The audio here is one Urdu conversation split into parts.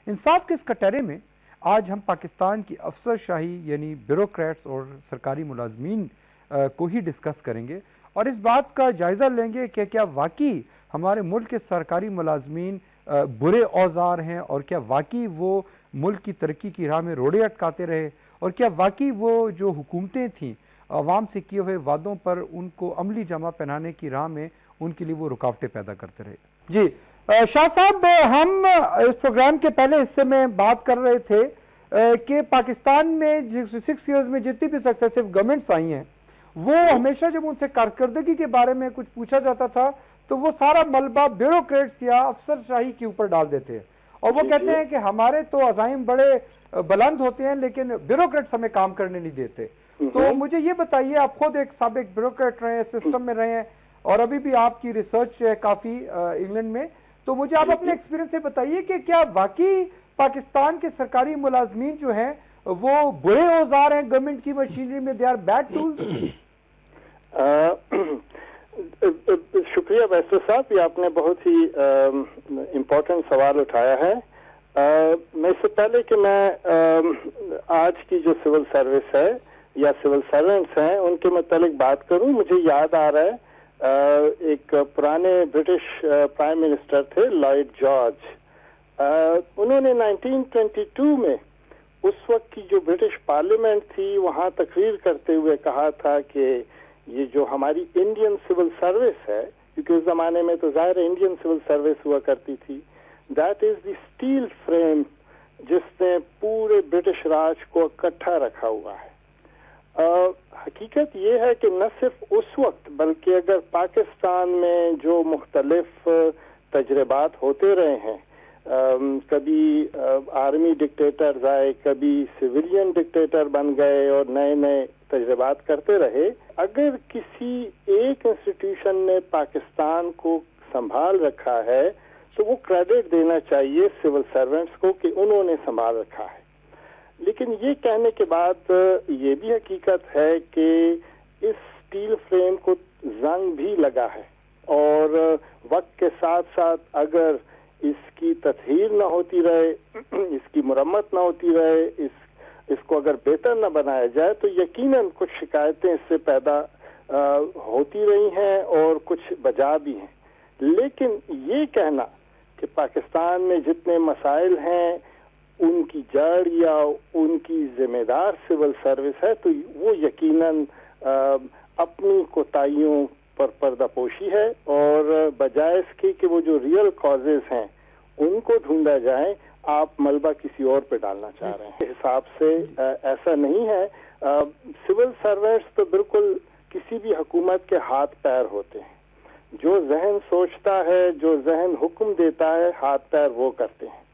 انصاف کے اس کٹہرے میں آج ہم پاکستان کی افسر شاہی یعنی بیوروکریٹس اور سرکاری ملازمین کو ہی ڈسکس کریں گے اور اس بات کا جائزہ لیں گے کہ کیا واقعی ہمارے ملک کے سرکاری ملازمین برے اوزار ہیں اور کیا واقعی وہ ملک کی ترقی کی راہ میں روڑے اٹکاتے رہے اور کیا واقعی وہ جو حکومتیں تھیں عوام سے کیے ہوئے وعدوں پر ان کو عملی جامہ پہنانے کی راہ میں ان کے لیے وہ رکاوٹیں پیدا کرتے رہے. جی شاہ صاحب، ہم اس پروگرام کے پہلے حصے میں بات کر رہے تھے کہ پاکستان میں 6 ایئرز میں جتنی بھی سکسیسو گورنمنٹس آئی ہیں وہ ہمیشہ جب ان سے کارکردگی کے بارے میں کچھ پوچھا جاتا تھا تو وہ سارا ملبہ بیوروکریٹس یا افسر شاہی کے اوپر ڈال دیتے ہیں اور وہ کہتے ہیں کہ ہمارے تو عزائم بڑے بلند ہوتے ہیں لیکن بیوروکریٹس ہمیں کام کرنے نہیں دیتے. تو مجھے یہ بتائیے، آپ خود ایک سابق بیوروکریٹ رہے ہیں، سسٹم میں رہے ہیں اور ابھی بھی آپ کی ریسرچ ہے کافی انگلینڈ میں، تو مجھے آپ اپنے ایکسپیرینس سے بتائیے کہ کیا واقعی پاکستان کے سرکاری ملازمین جو ہیں وہ برے اوزار ہیں گورنمنٹ کی مشینری میں، دے آر بیڈ ٹولز؟ شکریہ ویسو صاحب، یہ آپ نے بہت ہی امپورٹنٹ سوال اٹھایا ہے. میں اس سے پہلے کہ میں آج کی جو سول سروس ہے یا سول سرونٹس ہیں ان کے متعلق بات کروں، مجھے یاد آ رہا ہے ایک پرانے برٹش پرائم منسٹر تھے لائڈ جارج. انہوں نے 1922 میں اس وقت کی جو برٹش پارلیمنٹ تھی وہاں تقریر کرتے ہوئے کہا تھا کہ یہ جو ہماری انڈین سول سروس ہے، کیونکہ اس زمانے میں تو ظاہر انڈین سول سروس ہوا کرتی تھی، that is the steel frame جس نے پورے برٹش راج کو اکٹھا رکھا ہوا ہے. حقیقت یہ ہے کہ نہ صرف اس وقت بلکہ اگر پاکستان میں جو مختلف تجربات ہوتے رہے ہیں، کبھی آرمی ڈکٹیٹرز آئے، کبھی سویلین ڈکٹیٹر بن گئے اور نئے نئے تجربات کرتے رہے، اگر کسی ایک انسٹیٹیوشن نے پاکستان کو سنبھال رکھا ہے تو وہ کریڈٹ دینا چاہیے سول سرونٹس کو کہ انہوں نے سنبھال رکھا ہے. لیکن یہ کہنے کے بعد یہ بھی حقیقت ہے کہ اس اسٹیل فریم کو زنگ بھی لگا ہے اور وقت کے ساتھ ساتھ اگر اس کی تطہیر نہ ہوتی رہے، اس کی مرمت نہ ہوتی رہے، اس کو اگر بہتر نہ بنایا جائے تو یقیناً کچھ شکایتیں اس سے پیدا ہوتی رہی ہیں اور کچھ بجا بھی ہیں. لیکن یہ کہنا کہ پاکستان میں جتنے مسائل ہیں ان کی جڑ یا ان کی ذمہ دار سول سروس ہے تو وہ یقیناً اپنی کوتاہیوں پر پردہ پوشی ہے اور بجائے اس کی کہ وہ جو ریئل کازز ہیں ان کو ڈھونڈا جائے، آپ ملبہ کسی اور پہ ڈالنا چاہ رہے ہیں. حساب سے ایسا نہیں ہے. سول سروینٹس تو بالکل کسی بھی حکومت کے ہاتھ پیر ہوتے ہیں. جو ذہن سوچتا ہے، جو ذہن حکم دیتا ہے، ہاتھ پیر وہ کرتے ہیں.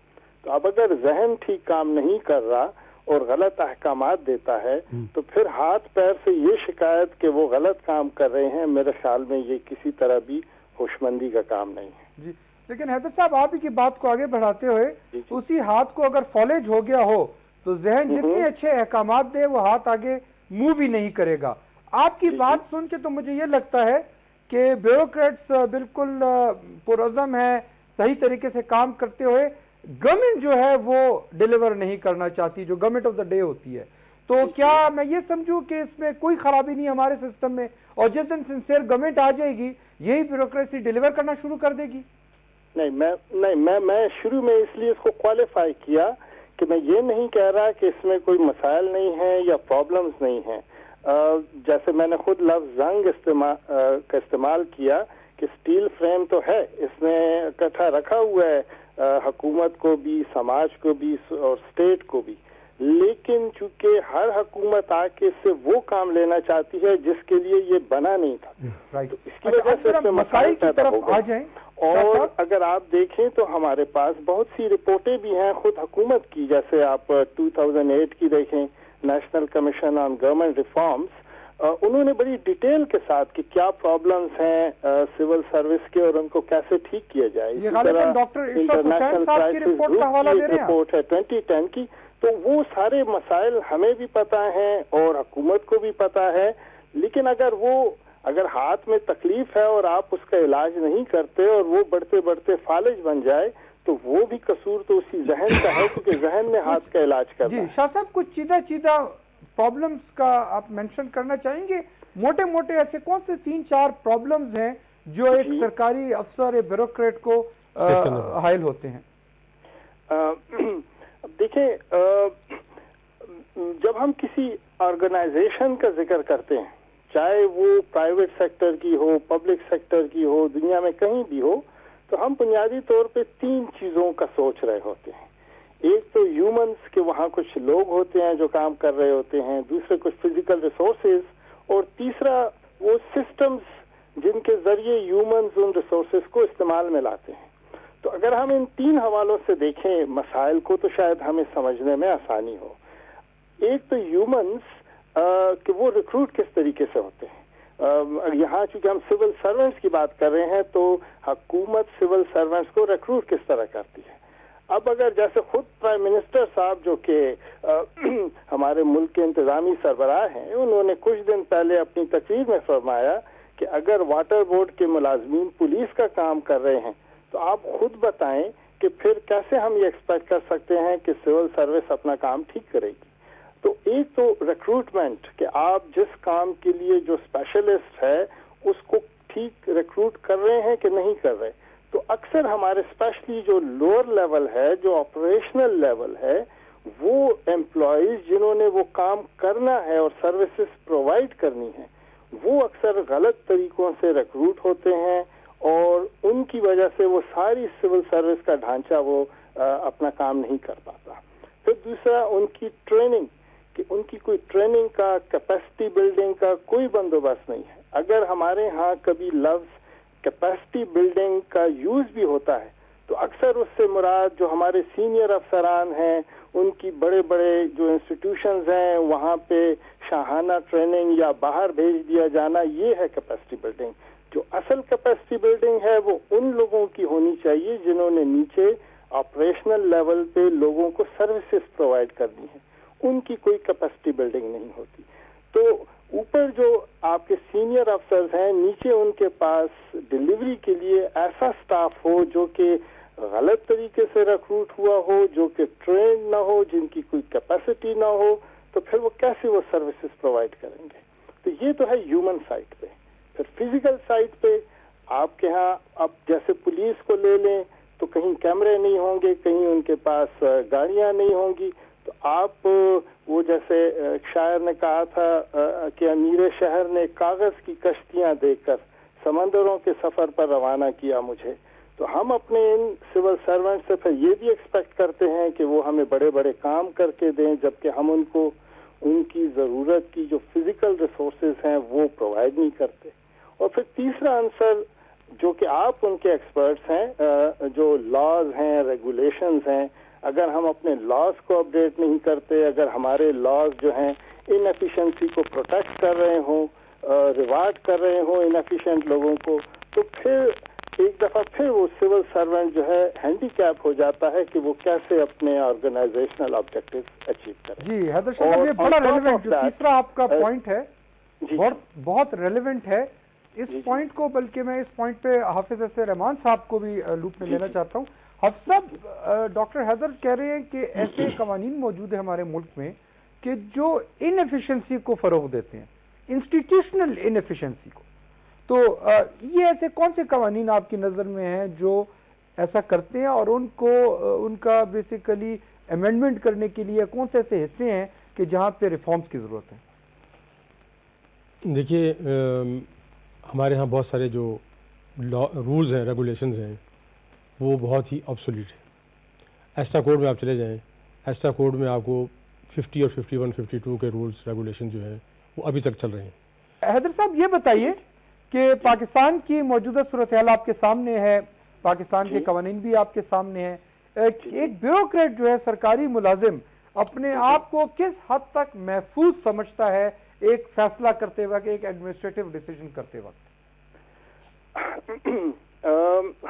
تو اب اگر ذہن ٹھیک کام نہیں کر رہا اور غلط احکامات دیتا ہے تو پھر ہاتھ پیر سے یہ شکایت کہ وہ غلط کام کر رہے ہیں، میرے خیال میں یہ کسی طرح بھی ہوشمندی کا کام نہیں ہے. جی لیکن حیدر صاحب، آپ ہی کی بات کو آگے بڑھاتے ہوئے اسی ہاتھ کو اگر فالج ہو گیا ہو تو ذہن جتنے اچھے احکامات دے وہ ہاتھ آگے موو بھی نہیں کرے گا. آپ کی بات سن کے تو مجھے یہ لگتا ہے کہ بیوروکریٹس بالکل پرعزم ہے، صحیح طریقے سے کام کرتے ہوئے گورنمنٹ جو ہے وہ ڈیلیور نہیں کرنا چاہتی، جو گورنمنٹ آف دا ڈے ہوتی ہے. تو کیا میں یہ سمجھوں کہ اس میں کوئی خرابی نہیں ہمارے سسٹم میں اور جس دن سنسیئر گورنمنٹ آ جائے گی یہی بیوروکریسی ڈیلیور کرنا شروع کر دے گی؟ نہیں، میں شروع میں اس لیے اس کو کوالیفائی کیا کہ میں یہ نہیں کہہ رہا کہ اس میں کوئی مسائل نہیں ہیں یا پرابلمز نہیں ہیں. جیسے میں نے خود لفظ زنگ کا استعمال کیا کہ اسٹیل فریم تو ہے، اس نے اکٹھا رکھا ہوا ہے حکومت کو بھی، سماج کو بھی اور اسٹیٹ کو بھی. لیکن چونکہ ہر حکومت آ کے اس سے وہ کام لینا چاہتی ہے جس کے لیے یہ بنا نہیں تھا، تو اس کی وجہ سے اس میں مسائل پیدا ہو گئے. اور اگر آپ دیکھیں تو ہمارے پاس بہت سی رپورٹیں بھی ہیں خود حکومت کی، جیسے آپ 2008 کی دیکھیں، نیشنل کمیشن آن گورنمنٹ ریفارمز. انہوں نے بڑی ڈیٹیل کے ساتھ کہ کیا پرابلمز ہیں سول سروس کے اور ان کو کیسے ٹھیک کیا جائے. انٹرنیشنل کرائسس گروپ کی رپورٹ ہے 2010 کی. تو وہ سارے مسائل ہمیں بھی پتہ ہیں اور حکومت کو بھی پتہ ہے. لیکن اگر ہاتھ میں تکلیف ہے اور آپ اس کا علاج نہیں کرتے اور وہ بڑھتے بڑھتے فالج بن جائے تو وہ بھی قصور تو اسی ذہن کا ہے کیونکہ ذہن میں ہاتھ کا علاج کرنا ہے. جی شاہ صاحب کچھ چیدہ پرابلمس کا آپ مینشن کرنا چاہیں گے؟ موٹے موٹے ایسے کون سے 3-4 پرابلمز ہیں جو ایک سرکاری افسر بیوروکریٹ کو حائل ہوتے ہیں؟ دیکھیں جب ہم کسی آرگنائزیشن کا ذکر کرتے ہیں چاہے وہ پرائیویٹ سیکٹر کی ہو پبلک سیکٹر کی ہو دنیا میں کہیں بھی ہو تو ہم بنیادی طور پہ 3 چیزوں کا سوچ رہے ہوتے ہیں. ایک تو ہیومنز کہ وہاں کچھ لوگ ہوتے ہیں جو کام کر رہے ہوتے ہیں, دوسرے کچھ فزیکل ریسورسز, اور تیسرا وہ سسٹمز جن کے ذریعے ہیومنز ان ریسورسز کو استعمال میں لاتے ہیں. تو اگر ہم ان 3 حوالوں سے دیکھیں مسائل کو تو شاید ہمیں سمجھنے میں آسانی ہو. ایک تو ہیومنز کہ وہ ریکروٹ کس طریقے سے ہوتے ہیں. یہاں چونکہ ہم سول سرونٹس کی بات کر رہے ہیں تو حکومت سول سرونٹس کو ریکروٹ کس طرح کرتی ہے. اب اگر جیسے خود پرائم منسٹر صاحب جو کہ ہمارے ملک کے انتظامی سربراہ ہیں, انہوں نے کچھ دن پہلے اپنی تقریر میں فرمایا کہ اگر واٹر بورڈ کے ملازمین پولیس کا کام کر رہے ہیں تو آپ خود بتائیں کہ پھر کیسے ہم یہ ایکسپیکٹ کر سکتے ہیں کہ سول سروس اپنا کام ٹھیک کرے گی. تو ایک تو ریکروٹمنٹ کہ آپ جس کام کے لیے جو اسپیشلسٹ ہے اس کو ٹھیک ریکروٹ کر رہے ہیں کہ نہیں کر رہے. تو اکثر ہمارے اسپیشلی جو لوور لیول ہے جو آپریشنل لیول ہے وہ امپلائیز جنہوں نے وہ کام کرنا ہے اور سروسز پرووائڈ کرنی ہے وہ اکثر غلط طریقوں سے ریکروٹ ہوتے ہیں اور ان کی وجہ سے وہ ساری سول سروس کا ڈھانچہ وہ اپنا کام نہیں کر پاتا. پھر دوسرا ان کی ٹریننگ کہ ان کی کوئی ٹریننگ کا کیپیسٹی بلڈنگ کا کوئی بندوبست نہیں ہے. اگر ہمارے ہاں کبھی لفظ کیپیسٹی بلڈنگ کا یوز بھی ہوتا ہے تو اکثر اس سے مراد جو ہمارے سینئر افسران ہیں ان کی بڑے بڑے جو انسٹیٹیوشنز ہیں وہاں پہ شاہانہ ٹریننگ یا باہر بھیج دیا جانا یہ ہے کیپیسٹی بلڈنگ. جو اصل کیپیسٹی بلڈنگ ہے وہ ان لوگوں کی ہونی چاہیے جنہوں نے نیچے آپریشنل لیول پہ لوگوں کو سروسز پرووائڈ کرنی ہے. ان کی کوئی کیپیسٹی بلڈنگ نہیں ہوتی. تو اوپر جو آپ کے سینئر افسرز ہیں نیچے ان کے پاس ڈلیوری کے لیے ایسا سٹاف ہو جو کہ غلط طریقے سے ریکروٹ ہوا ہو جو کہ ٹرینڈ نہ ہو جن کی کوئی کیپیسٹی نہ ہو تو پھر وہ کیسے وہ سروسز پرووائڈ کریں گے. تو یہ تو ہے ہیومن سائٹ پہ. پھر فزیکل سائٹ پہ آپ کے ہاں اب جیسے پولیس کو لے لیں تو کہیں کیمرے نہیں ہوں گے کہیں ان کے پاس گاڑیاں نہیں ہوں گی. تو آپ وہ جیسے شاعر نے کہا تھا کہ امیر شہر نے کاغذ کی کشتیاں دیکھ کر سمندروں کے سفر پر روانہ کیا مجھے. تو ہم اپنے ان سول سرونٹ سے پھر یہ بھی ایکسپیکٹ کرتے ہیں کہ وہ ہمیں بڑے بڑے کام کر کے دیں جبکہ ہم ان کو ان کی ضرورت کی جو فزیکل ریسورسز ہیں وہ پرووائڈ نہیں کرتے. اور پھر تیسرا عنصر جو کہ آپ ان کے ایکسپرٹس ہیں جو لاز ہیں ریگولیشنز ہیں اگر ہم اپنے لاز کو اپڈیٹ نہیں کرتے اگر ہمارے لاز جو ہیں ان ایفیشنسی کو پروٹیکٹ کر رہے ہوں ریوارڈ کر رہے ہوں ان ایفیشینٹ لوگوں کو تو پھر ایک دفعہ پھر وہ سول سرونٹ جو ہے ہینڈی کیپ ہو جاتا ہے کہ وہ کیسے اپنے آرگنائزیشنل آبجیکٹیوز اچیو کریں. جی حیدر شاہ صاحب یہ بڑا ریلیونٹ جو تیسرا آپ کا پوائنٹ ہے بہت ریلیونٹ ہے. اس پوائنٹ کو بلکہ میں اس پوائنٹ پہ حافظ ایس رحمان صاحب کو بھی لوپ میں لینا چاہتا ہوں. حافظ صاحب ڈاکٹر حیدر کہہ رہے ہیں کہ ایسے قوانین موجود ہیں ہمارے ملک میں کہ جو ان ایفیشنسی کو فروغ دیتے ہیں انسٹیٹیوشنل ان ایفیشنسی کو. تو یہ ایسے کون سے قوانین آپ کی نظر میں ہیں جو ایسا کرتے ہیں اور ان کو ان کا بیسیکلی امینڈمنٹ کرنے کے لیے کون سے ایسے حصے ہیں کہ جہاں پہ ریفارمز کی ضرورت ہے؟ دیکھیے ہمارے ہاں بہت سارے جو رولز ہیں ریگولیشنز ہیں وہ بہت ہی آبسولیٹ ہیں. ایسٹا کوڈ میں آپ چلے جائیں ایسٹا کوڈ میں آپ کو 50 اور 51 52 کے رولز ریگولیشن جو ہیں وہ ابھی تک چل رہے ہیں. حیدر صاحب یہ بتائیے کہ پاکستان کی موجودہ صورتحال آپ کے سامنے ہے پاکستان کے قوانین بھی آپ کے سامنے ہیں. ایک بیوروکریٹ جو ہے سرکاری ملازم اپنے آپ کو کس حد تک محفوظ سمجھتا ہے ایک فیصلہ کرتے وقت ایک ایڈمنسٹریٹو ڈیسیجن کرتے وقت؟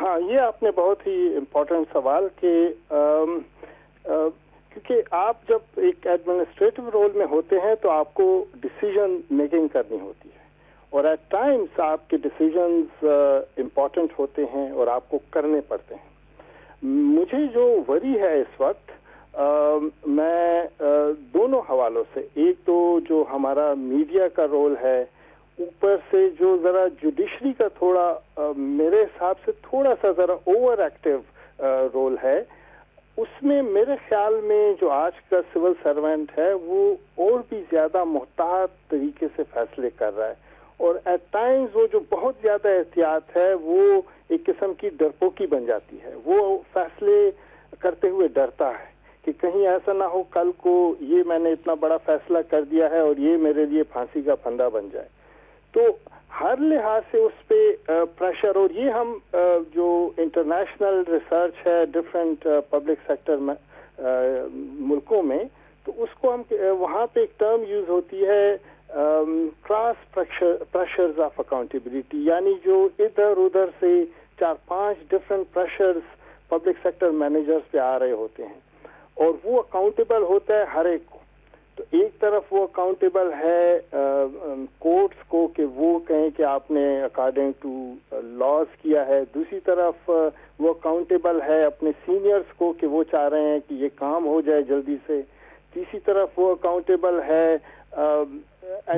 ہاں یہ آپ نے بہت ہی امپورٹنٹ سوال کہ کیونکہ آپ جب ایک ایڈمنسٹریٹو رول میں ہوتے ہیں تو آپ کو ڈیسیجن میکنگ کرنی ہوتی ہے اور ایٹ ٹائمز آپ کے ڈیسیجنز امپورٹنٹ ہوتے ہیں اور آپ کو کرنے پڑتے ہیں. مجھے جو وری ہے اس وقت میں دونوں حوالوں سے، ایک تو جو ہمارا میڈیا کا رول ہے، اوپر سے جو ذرا جوڈیشری کا تھوڑا میرے حساب سے تھوڑا سا ذرا اوور ایکٹیو رول ہے، اس میں میرے خیال میں جو آج کا سول سروینٹ ہے وہ اور بھی زیادہ محتاط طریقے سے فیصلے کر رہا ہے، اور ایٹ ٹائمز وہ جو بہت زیادہ احتیاط ہے وہ ایک قسم کی ڈرپوکی بن جاتی ہے، وہ فیصلے کرتے ہوئے ڈرتا ہے کہ کہیں ایسا نہ ہو کل کو یہ میں نے اتنا بڑا فیصلہ کر دیا ہے اور یہ میرے لیے پھانسی کا پھندا بن جائے. تو ہر لحاظ سے اس پہ پریشر، اور یہ ہم جو انٹرنیشنل ریسرچ ہے ڈفرینٹ پبلک سیکٹر میں ملکوں میں، تو اس کو ہم وہاں پہ ایک ٹرم یوز ہوتی ہے کراس پریشرز آف اکاؤنٹیبلٹی، یعنی جو ادھر ادھر سے 4-5 different pressures public sector managers پہ آ رہے ہوتے ہیں، اور وہ اکاؤنٹیبل ہوتا ہے ہر ایک کو. تو ایک طرف وہ اکاؤنٹیبل ہے کورٹس کو کہ وہ کہیں کہ آپ نے اکارڈنگ ٹو لاز کیا ہے، دوسری طرف وہ اکاؤنٹیبل ہے اپنے سینئرز کو کہ وہ چاہ رہے ہیں کہ یہ کام ہو جائے جلدی سے، تیسری طرف وہ اکاؤنٹیبل ہے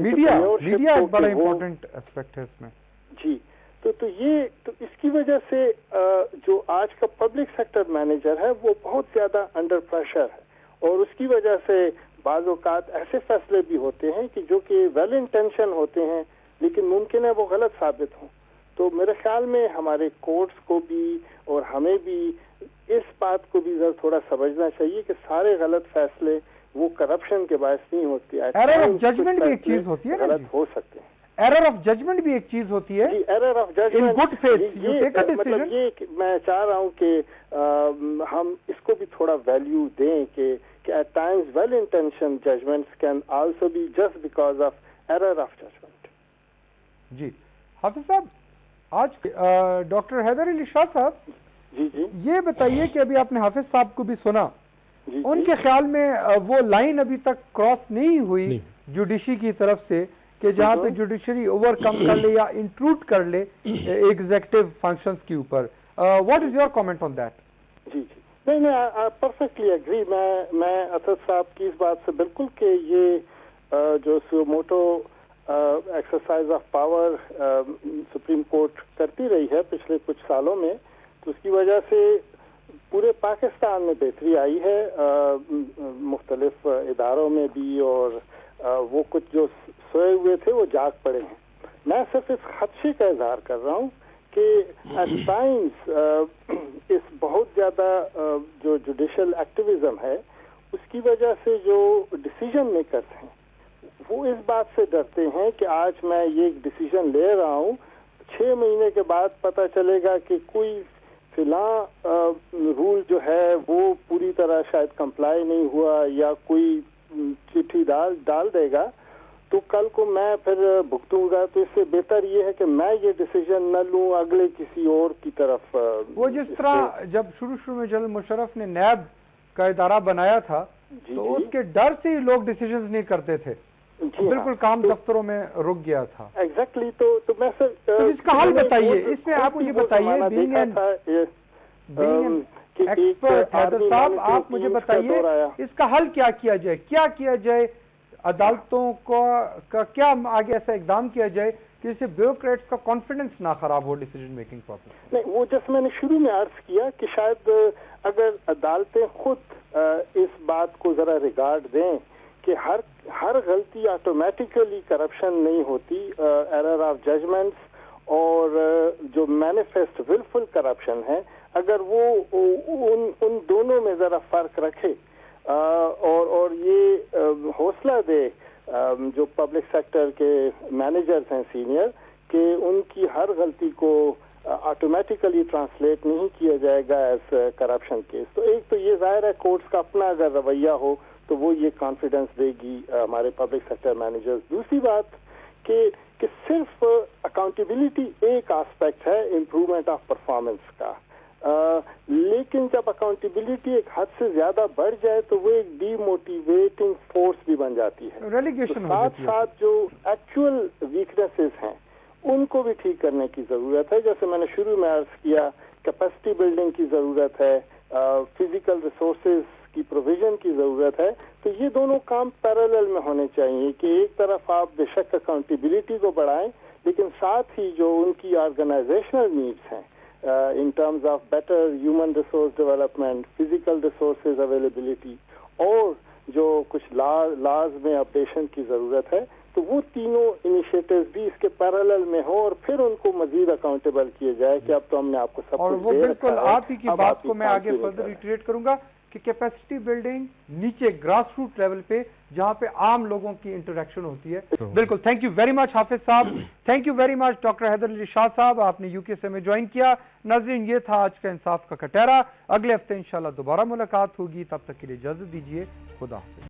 میڈیا ایک بڑا امپورٹنٹ ایسپیکٹ ہے اس میں. جی، تو اس کی وجہ سے جو آج کا پبلک سیکٹر مینیجر ہے وہ بہت زیادہ انڈر پریشر ہے، اور اس کی وجہ سے بعض اوقات ایسے فیصلے بھی ہوتے ہیں کہ جو کہ ویل انٹینشن ہوتے ہیں لیکن ممکن ہے وہ غلط ثابت ہوں. تو میرے خیال میں ہمارے کورٹس کو بھی اور ہمیں بھی اس بات کو بھی ذرا تھوڑا سمجھنا چاہیے کہ سارے غلط فیصلے وہ کرپشن کے باعث نہیں ہوتے. ایرر آف ججمنٹ بھی ایک چیز ہوتی ہے، غلط ہو سکتے ہیں. ایرر آف ججمنٹ بھی ایک چیز ہوتی ہے. جی، error of judgment, good faith you take a decision. مطلب یہ میں چاہ رہا ہوں کہ ہم اس کو بھی تھوڑا ویلیو دیں کہ at times well-intentioned judgments can also be just because of error of judgment. جی حافظ صاحب، آج ڈاکٹر حیدر علی شاہ صاحب، جی یہ بتائیے کہ ابھی آپ نے حافظ صاحب کو بھی سنا، ان کے خیال میں وہ لائن ابھی تک کراس نہیں ہوئی جوڈیشری کی طرف سے کہ جہاں پہ جوڈیشری اوور کم کر لے یا انٹروڈ کر لے ایگزیکٹو فنکشنز کے اوپر. What is your comment on that? جی نہیں، پرفیکٹلی اگری. میں اسد صاحب کی اس بات سے بالکل کہ یہ جو suo motu exercise of power supreme court کرتی رہی ہے پچھلے کچھ سالوں میں، تو اس کی وجہ سے پورے پاکستان میں بہتری آئی ہے، مختلف اداروں میں بھی، اور وہ کچھ جو سوئے ہوئے تھے وہ جاگ پڑے ہیں. میں صرف اس خدشے کا اظہار کر رہا ہوں کہ ایٹ ٹائمز اس بہت زیادہ جو جوڈیشل ایکٹیویزم ہے اس کی وجہ سے جو ڈیسیژن میکرز ہیں وہ اس بات سے ڈرتے ہیں کہ آج میں یہ ایک ڈیسیژن لے رہا ہوں، 6 مہینے کے بعد پتہ چلے گا کہ کوئی فلاں رول جو ہے وہ پوری طرح شاید کمپلائی نہیں ہوا، یا کوئی چٹھی ڈال دے گا تو کل کو میں پھر بھگتوں گا. تو اس سے بہتر یہ ہے کہ میں یہ ڈیسیژن نہ لوں، اگلے کسی اور کی طرف. وہ جس طرح جب شروع میں جنرل مشرف نے نیب کا ادارہ بنایا تھا تو اس کے ڈر سے ہی لوگ ڈیسیژنز نہیں کرتے تھے، بالکل کام دفتروں میں رک گیا تھا. ایگزیکٹلی. تو میں سر اس کا حل بتائیے، اس میں آپ مجھے بتائیے، بینگ این ایکسپرٹ حیدر صاحب، آپ مجھے بتائیے اس کا حل کیا کیا جائے عدالتوں کا کیا آگے ایسا اقدام کیا جائے کہ اس سے بیوروکریٹس کا کانفیڈنس نہ خراب ہو ڈیسیژن میکنگ پروسیس؟ نہیں، وہ جیسے میں نے شروع میں عرض کیا کہ شاید اگر عدالتیں خود اس بات کو ذرا ریگارڈ دیں کہ ہر غلطی آٹومیٹیکلی کرپشن نہیں ہوتی، ایرر آف ججمنٹس اور جو مینیفیسٹ ولفل کرپشن ہے، اگر وہ ان دونوں میں ذرا فرق رکھے اور یہ حوصلہ دے جو پبلک سیکٹر کے مینیجرز ہیں سینئر، کہ ان کی ہر غلطی کو آٹومیٹیکلی ٹرانسلیٹ نہیں کیا جائے گا ایز کرپشن کیس. تو ایک تو یہ ظاہر ہے کورٹس کا اپنا اگر رویہ ہو تو وہ یہ کانفیڈنس دے گی ہمارے پبلک سیکٹر مینیجرز. دوسری بات کہ صرف اکاؤنٹیبلٹی ایک آسپیکٹ ہے امپروومنٹ آف پرفارمنس کا، لیکن جب اکاؤنٹیبلٹی ایک حد سے زیادہ بڑھ جائے تو وہ ایک ڈی موٹیویٹنگ فورس بھی بن جاتی ہے. ریلیگیشن ساتھ ساتھ جو ایکچوئل ویکنیسز ہیں ان کو بھی ٹھیک کرنے کی ضرورت ہے. جیسے میں نے شروع میں عرض کیا، کیپیسٹی بلڈنگ کی ضرورت ہے، فزیکل ریسورسز کی پروویژن کی ضرورت ہے. تو یہ دونوں کام پیرالل میں ہونے چاہیے کہ ایک طرف آپ بے شک اکاؤنٹیبلٹی کو بڑھائیں لیکن ساتھ ہی جو ان کی آرگنائزیشنل نیڈس ہیں in terms of better human resource development, physical resources availability اور جو کچھ لاز میں اپڈیشن کی ضرورت ہے تو وہ تینوں انیشیٹوز بھی اس کے پیرالل میں ہو اور پھر ان کو مزید اکاؤنٹیبل کیے جائے کہ اب تو ہم نے آپ کو سب اور کچھ وہ دے بالکل رکھا ہے، آپ ہی کی اب بات آپ کو میں کام آگے پورے فردر کریں. ریٹریٹ کروں گا کہ کیپیسٹی بلڈنگ نیچے گراس روٹ لیول پہ جہاں پہ عام لوگوں کی انٹریکشن ہوتی ہے. بالکل. Thank you very much Hafiz Sahib. Thank you very much doctor Haider Ali Shah Sahib, آپ نے UK سے ہمیں جوائن کیا. ناظرین یہ تھا آج کا انصاف کا کٹہرا. اگلے ہفتے انشاءاللہ دوبارہ ملاقات ہوگی، تب تک کے لیے اجازت دیجیے. خدا حافظ.